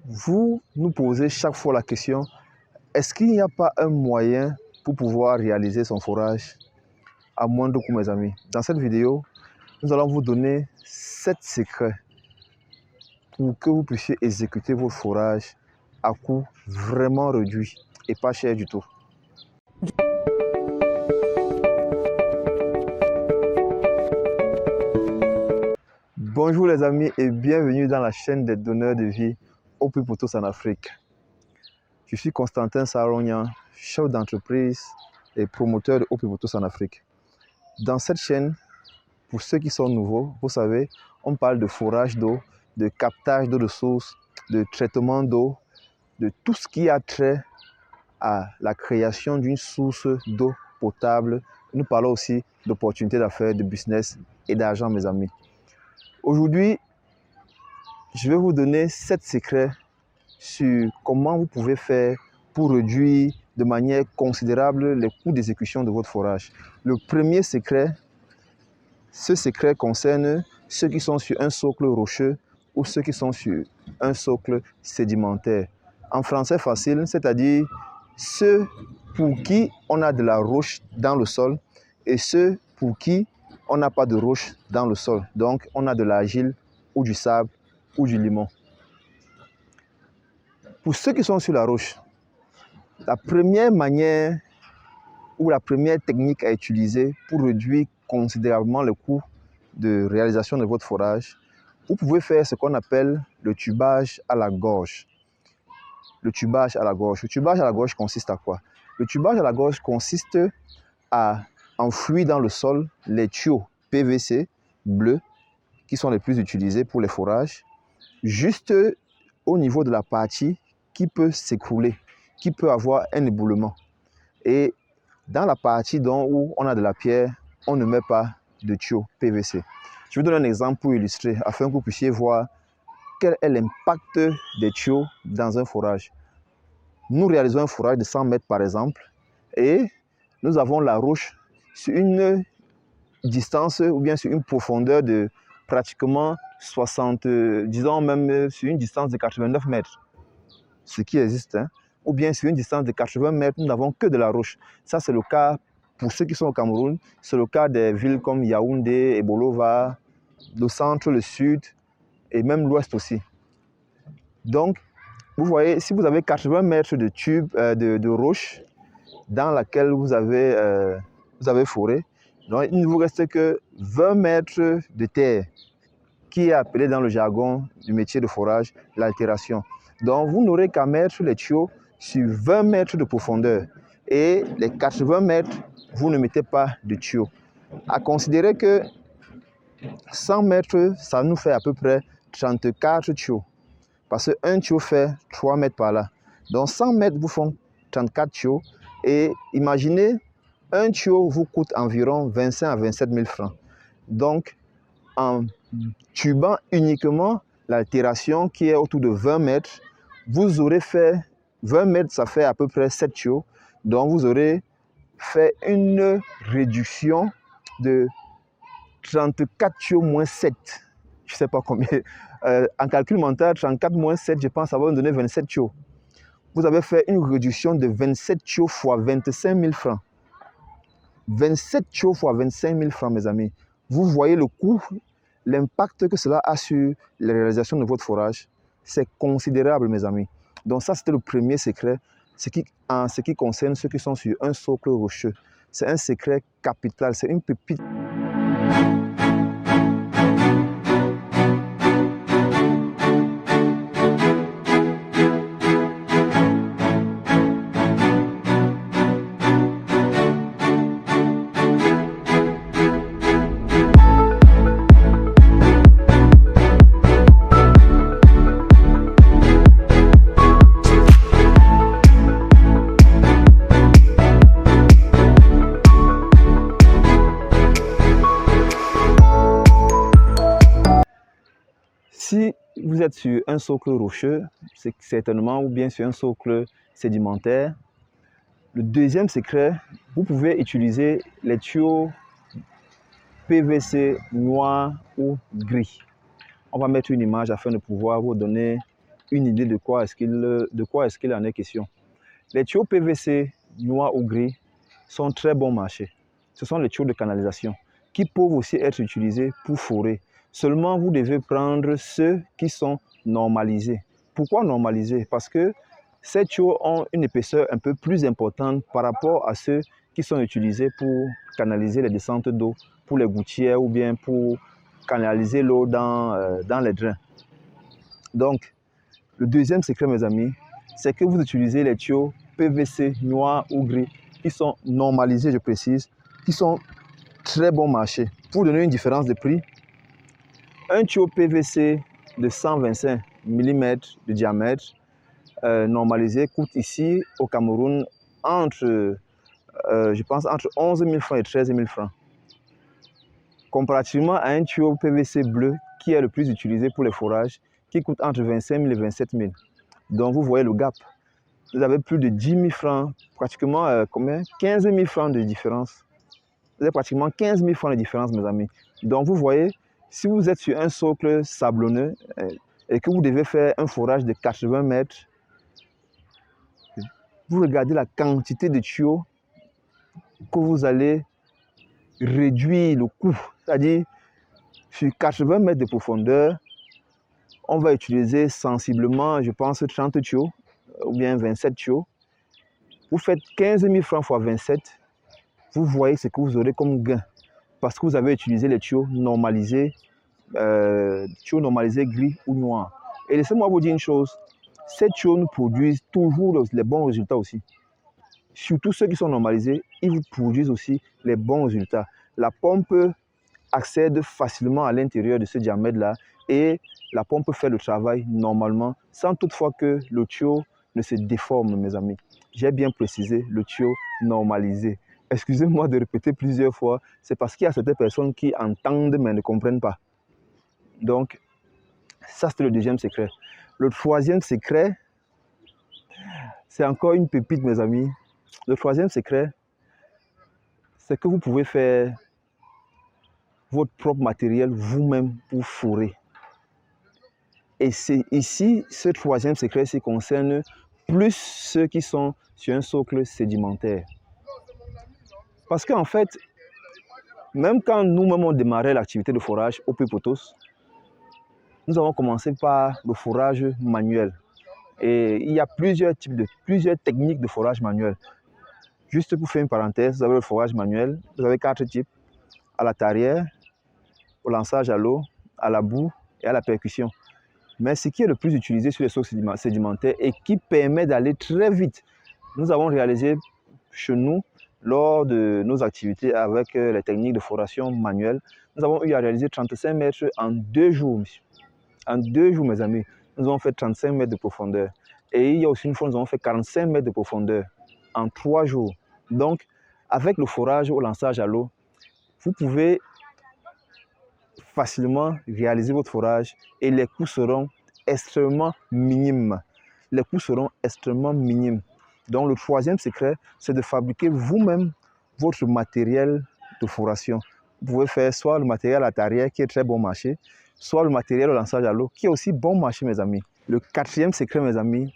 Vous nous posez chaque fois la question, est-ce qu'il n'y a pas un moyen pour pouvoir réaliser son forage à moindre coût, mes amis? Dans cette vidéo, nous allons vous donner 7 secrets pour que vous puissiez exécuter votre forage à coût vraiment réduit et pas cher du tout. Bonjour les amis et bienvenue dans la chaîne des donneurs de vie au plus pour tous en Afrique. Je suis Constantin Sarognan, chef d'entreprise et promoteur de Au plus pour tous en Afrique. Dans cette chaîne, pour ceux qui sont nouveaux, vous savez, on parle de forage d'eau, de captage d'eau de source, de traitement d'eau, de tout ce qui a trait à la création d'une source d'eau potable. Nous parlons aussi d'opportunités d'affaires, de business et d'argent, mes amis. Aujourd'hui, je vais vous donner 7 secrets sur comment vous pouvez faire pour réduire de manière considérable les coûts d'exécution de votre forage. Le premier secret, ce secret concerne ceux qui sont sur un socle rocheux ou ceux qui sont sur un socle sédimentaire. En français facile, c'est-à-dire ceux pour qui on a de la roche dans le sol et ceux pour qui on n'a pas de roche dans le sol. Donc, on a de l'argile ou du sable ou du limon. Pour ceux qui sont sur la roche, la première manière ou la première technique à utiliser pour réduire considérablement le coût de réalisation de votre forage, vous pouvez faire ce qu'on appelle le tubage à la gorge. Le tubage à la gorge. Le tubage à la gorge consiste à quoi? Le tubage à la gorge consiste à enfouir dans le sol les tuyaux PVC bleus qui sont les plus utilisés pour les forages, juste au niveau de la partie qui peut s'écrouler, qui peut avoir un éboulement. Et dans la partie où on a de la pierre, on ne met pas de tuyaux PVC. Je vais donner un exemple pour illustrer, afin que vous puissiez voir quel est l'impact des tuyaux dans un forage. Nous réalisons un forage de 100 mètres par exemple, et nous avons la roche sur une distance ou bien sur une profondeur de pratiquement 60, disons même sur une distance de 89 mètres, ce qui existe, hein. Ou bien sur une distance de 80 mètres, nous n'avons que de la roche. Ça, c'est le cas pour ceux qui sont au Cameroun, c'est le cas des villes comme Yaoundé, Ebolova, le centre, le sud et même l'ouest aussi. Donc, vous voyez, si vous avez 80 mètres de tube de roche dans laquelle vous avez foré, donc il ne vous reste que 20 mètres de terre, qui est appelé dans le jargon du métier de forage l'altération. Donc, vous n'aurez qu'à mettre les tuyaux sur 20 mètres de profondeur et les 80 mètres, vous ne mettez pas de tuyaux. À considérer que 100 mètres, ça nous fait à peu près 34 tuyaux. Parce qu'un tuyau fait 3 mètres par là. Donc 100 mètres vous font 34 tuyaux. Et imaginez, un tuyau vous coûte environ 25 à 27 000 francs. Donc, en tubant uniquement l'altération qui est autour de 20 mètres, vous aurez fait 20 mètres, ça fait à peu près 7 tuyaux. Donc, vous aurez fait une réduction de 34 tuyaux moins 7. Je ne sais pas combien. En calcul mental, 34 moins 7, je pense, ça va vous donner 27 tuyaux. Vous avez fait une réduction de 27 tuyaux fois 25 000 francs. 27 tuyaux fois 25 000 francs, mes amis. Vous voyez le coût, l'impact que cela a sur la réalisation de votre forage. C'est considérable, mes amis. Donc ça, c'était le premier secret, en ce qui concerne ceux qui sont sur un socle rocheux. C'est un secret capital, c'est une pépite. Si vous êtes sur un socle rocheux, c'est certainement, ou bien sur un socle sédimentaire, le deuxième secret, vous pouvez utiliser les tuyaux PVC noir ou gris. On va mettre une image afin de pouvoir vous donner une idée de quoi est-ce qu'il en est question. Les tuyaux PVC noirs ou gris sont très bon marché. Ce sont les tuyaux de canalisation qui peuvent aussi être utilisés pour forer. Seulement, vous devez prendre ceux qui sont normalisés. Pourquoi normalisés? Parce que ces tuyaux ont une épaisseur un peu plus importante par rapport à ceux qui sont utilisés pour canaliser les descentes d'eau, pour les gouttières ou bien pour canaliser l'eau dans les drains. Donc, le deuxième secret, mes amis, c'est que vous utilisez les tuyaux PVC noirs ou gris qui sont normalisés, je précise, qui sont très bon marché. Pour donner une différence de prix, un tuyau PVC de 125 mm de diamètre normalisé coûte ici au Cameroun entre, je pense, entre 11 000 francs et 13 000 francs. Comparativement à un tuyau PVC bleu qui est le plus utilisé pour les forages, qui coûte entre 25 000 et 27 000. Donc vous voyez le gap. Vous avez plus de 10 000 francs, pratiquement combien? 15 000 francs de différence. Vous avez pratiquement 15 000 francs de différence, mes amis. Donc vous voyez, si vous êtes sur un socle sablonneux et que vous devez faire un forage de 80 mètres, vous regardez la quantité de tuyaux que vous allez réduire le coût. C'est-à-dire, sur 80 mètres de profondeur, on va utiliser sensiblement, je pense, 30 tuyaux ou bien 27 tuyaux. Vous faites 15 000 francs x 27, vous voyez ce que vous aurez comme gain parce que vous avez utilisé les tuyaux normalisés gris ou noirs. Et laissez-moi vous dire une chose, ces tuyaux nous produisent toujours les bons résultats aussi. Surtout ceux qui sont normalisés, ils vous produisent aussi les bons résultats. La pompe accède facilement à l'intérieur de ce diamètre-là et la pompe fait le travail normalement sans toutefois que le tuyau ne se déforme, mes amis. J'ai bien précisé le tuyau normalisé. Excusez-moi de répéter plusieurs fois, c'est parce qu'il y a certaines personnes qui entendent mais ne comprennent pas. Donc, ça c'est le deuxième secret. Le troisième secret, c'est encore une pépite, mes amis. Le troisième secret, c'est que vous pouvez faire votre propre matériel vous-même pour forer. Et c'est ici, ce troisième secret concerne plus ceux qui sont sur un socle sédimentaire. Parce qu'en fait, même quand nous-mêmes on démarrait l'activité de forage au Puy-Potos, nous avons commencé par le forage manuel. Et il y a plusieurs techniques de forage manuel. Juste pour faire une parenthèse, vous avez le forage manuel, vous avez 4 types, à la tarière, au lançage à l'eau, à la boue et à la percussion. Mais ce qui est le plus utilisé sur les sols sédimentaires et qui permet d'aller très vite, nous avons réalisé chez nous, lors de nos activités avec les techniques de foration manuelle, nous avons eu à réaliser 35 mètres en 2 jours. En 2 jours, mes amis, nous avons fait 35 mètres de profondeur. Et il y a aussi une fois, nous avons fait 45 mètres de profondeur en 3 jours. Donc, avec le forage au lançage à l'eau, vous pouvez facilement réaliser votre forage et les coûts seront extrêmement minimes. Les coûts seront extrêmement minimes. Donc, le troisième secret, c'est de fabriquer vous-même votre matériel de foration. Vous pouvez faire soit le matériel à tarière qui est très bon marché, soit le matériel au lançage à l'eau qui est aussi bon marché, mes amis. Le quatrième secret, mes amis,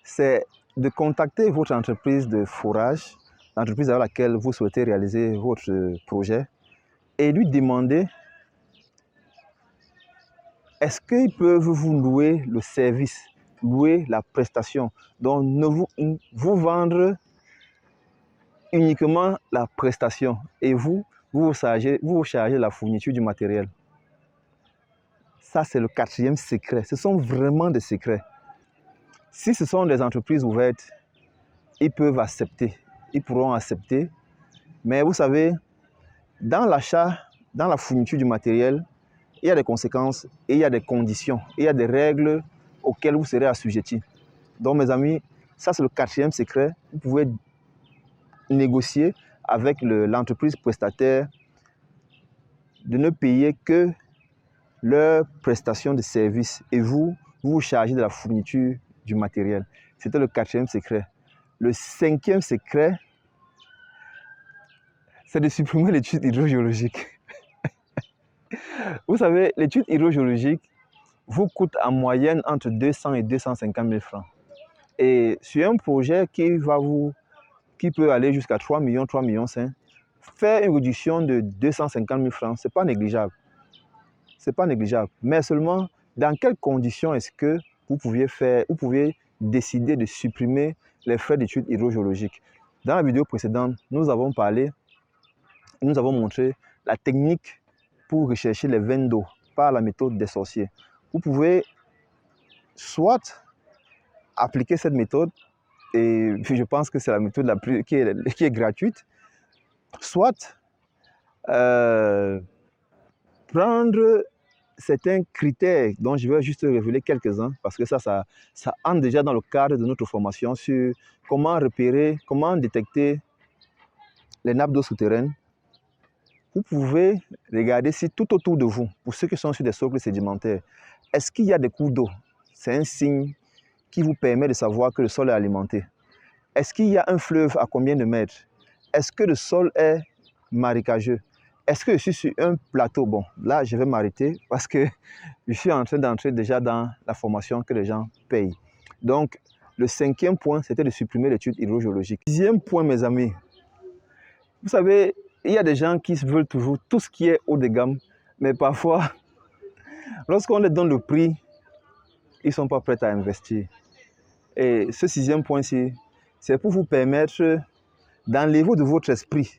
c'est de contacter votre entreprise de forage, l'entreprise avec laquelle vous souhaitez réaliser votre projet, et lui demander est-ce qu'ils peuvent vous louer le service, louer la prestation. Donc, ne vous vendre uniquement la prestation et vous vous chargez la fourniture du matériel. Ça, c'est le quatrième secret. Ce sont vraiment des secrets. Si ce sont des entreprises ouvertes, ils peuvent accepter. Ils pourront accepter. Mais vous savez, dans l'achat, dans la fourniture du matériel, il y a des conséquences et il y a des conditions. Il y a des règles auxquelles vous serez assujettis. Donc, mes amis, ça, c'est le quatrième secret. Vous pouvez négocier avec l'entreprise prestataire de ne payer que leur prestation de service et vous vous chargez de la fourniture du matériel. C'était le quatrième secret. Le cinquième secret, c'est de supprimer l'étude hydrogéologique. Vous savez, l'étude hydrogéologique vous coûte en moyenne entre 200 et 250 000 francs. Et sur un projet qui peut aller jusqu'à 3 millions, 3 millions 5, faire une réduction de 250 000 francs, ce n'est pas négligeable. Ce n'est pas négligeable. Mais seulement, dans quelles conditions est-ce que vous pouvez décider de supprimer les frais d'études hydrogéologiques? Dans la vidéo précédente, nous avons montré la technique pour rechercher les veines d'eau par la méthode des sorciers. Vous pouvez soit appliquer cette méthode, et je pense que c'est la méthode qui est gratuite, soit prendre certains critères dont je vais juste révéler quelques-uns, parce que ça entre déjà dans le cadre de notre formation sur comment repérer, comment détecter les nappes d'eau souterraines. Vous pouvez regarder si tout autour de vous, pour ceux qui sont sur des socles sédimentaires, est-ce qu'il y a des cours d'eau? C'est un signe qui vous permet de savoir que le sol est alimenté. Est-ce qu'il y a un fleuve à combien de mètres? Est-ce que le sol est marécageux? Est-ce que je suis sur un plateau? Bon, là, je vais m'arrêter parce que je suis en train d'entrer déjà dans la formation que les gens payent. Donc, le 5e point, c'était de supprimer l'étude hydrogéologique. 6e point, mes amis. Vous savez, il y a des gens qui veulent toujours tout ce qui est haut de gamme, mais parfois, lorsqu'on leur donne le prix, ils ne sont pas prêts à investir. Et ce 6e point-ci, c'est pour vous permettre d'enlever de votre esprit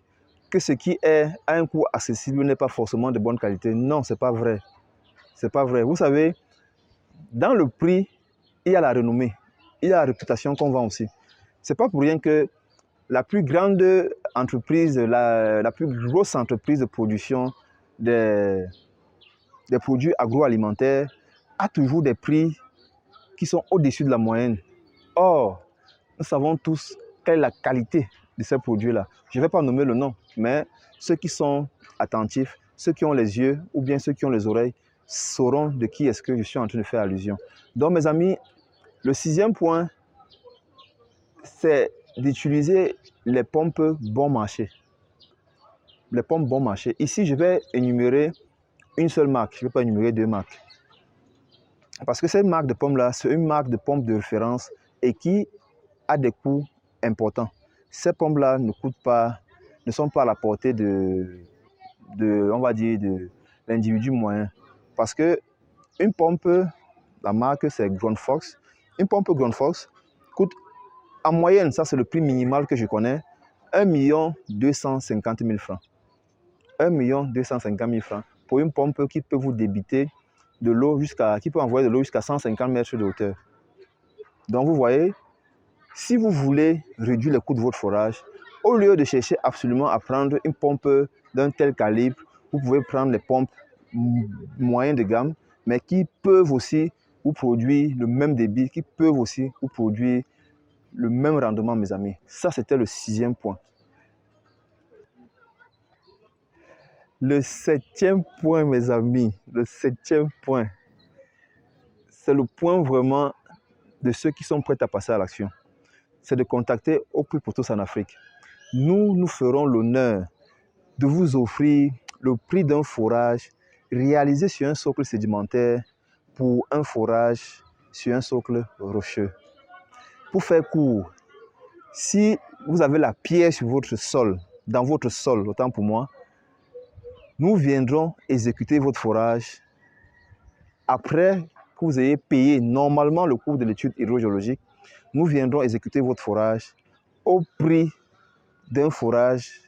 que ce qui est à un coût accessible n'est pas forcément de bonne qualité. Non, ce n'est pas vrai. Ce n'est pas vrai. Vous savez, dans le prix, il y a la renommée, il y a la réputation qu'on vend aussi. Ce n'est pas pour rien que la plus grande entreprise, la plus grosse entreprise de production des produits agroalimentaires a toujours des prix qui sont au-dessus de la moyenne. Or, nous savons tous quelle est la qualité de ces produits-là. Je ne vais pas nommer le nom, mais ceux qui sont attentifs, ceux qui ont les yeux ou bien ceux qui ont les oreilles sauront de qui est-ce que je suis en train de faire allusion. Donc, mes amis, le 6e point, c'est d'utiliser les pompes bon marché. Les pompes bon marché. Ici, je vais énumérer une seule marque. Je ne vais pas énumérer 2 marques. Parce que cette marque de pompe-là, c'est une marque de pompe de référence et qui a des coûts importants. Ces pompes-là ne sont pas à la portée on va dire, de l'individu moyen. Parce que une pompe, la marque c'est Ground Fox, une pompe Ground Fox coûte en moyenne, ça c'est le prix minimal que je connais, 1 250 000 francs. 1 250 000 francs pour une pompe qui peut vous débiter de l'eau qui peut envoyer de l'eau jusqu'à 150 mètres de hauteur. Donc vous voyez, si vous voulez réduire le coût de votre forage, au lieu de chercher absolument à prendre une pompe d'un tel calibre, vous pouvez prendre les pompes moyennes de gamme, mais qui peuvent aussi vous produire le même débit, qui peuvent aussi vous produire le même rendement, mes amis. Ça, c'était le 6e point. Le 7e point, mes amis, le 7e point, c'est le point vraiment de ceux qui sont prêts à passer à l'action. C'est de contacter Au Prix pour tous en Afrique. Nous ferons l'honneur de vous offrir le prix d'un forage réalisé sur un socle sédimentaire pour un forage sur un socle rocheux. Pour faire court, si vous avez la pierre sur votre sol, dans votre sol, autant pour moi, nous viendrons exécuter votre forage après que vous ayez payé normalement le coût de l'étude hydrogéologique. Nous viendrons exécuter votre forage au prix d'un forage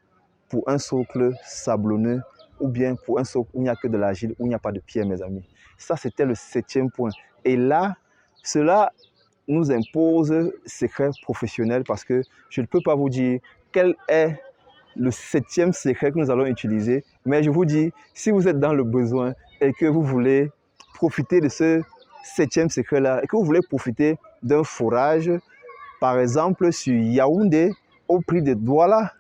pour un socle sablonneux ou bien pour un socle où il n'y a que de l'argile, où il n'y a pas de pierre, mes amis. Ça, c'était le 7e point. Et là, cela nous impose secret professionnel parce que je ne peux pas vous dire quel est le 7e secret que nous allons utiliser. Mais je vous dis, si vous êtes dans le besoin et que vous voulez profiter de ce 7e secret-là et que vous voulez profiter d'un forage, par exemple sur Yaoundé, au prix de Douala,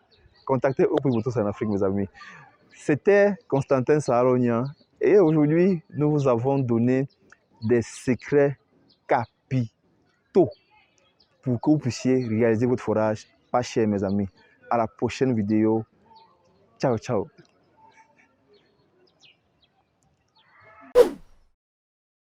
contactez Au Prix pour tous en Afrique, mes amis. C'était Constantin Saharonia et aujourd'hui, nous vous avons donné des secrets capitaux pour que vous puissiez réaliser votre forage pas cher, mes amis. À la prochaine vidéo. Ciao, ciao.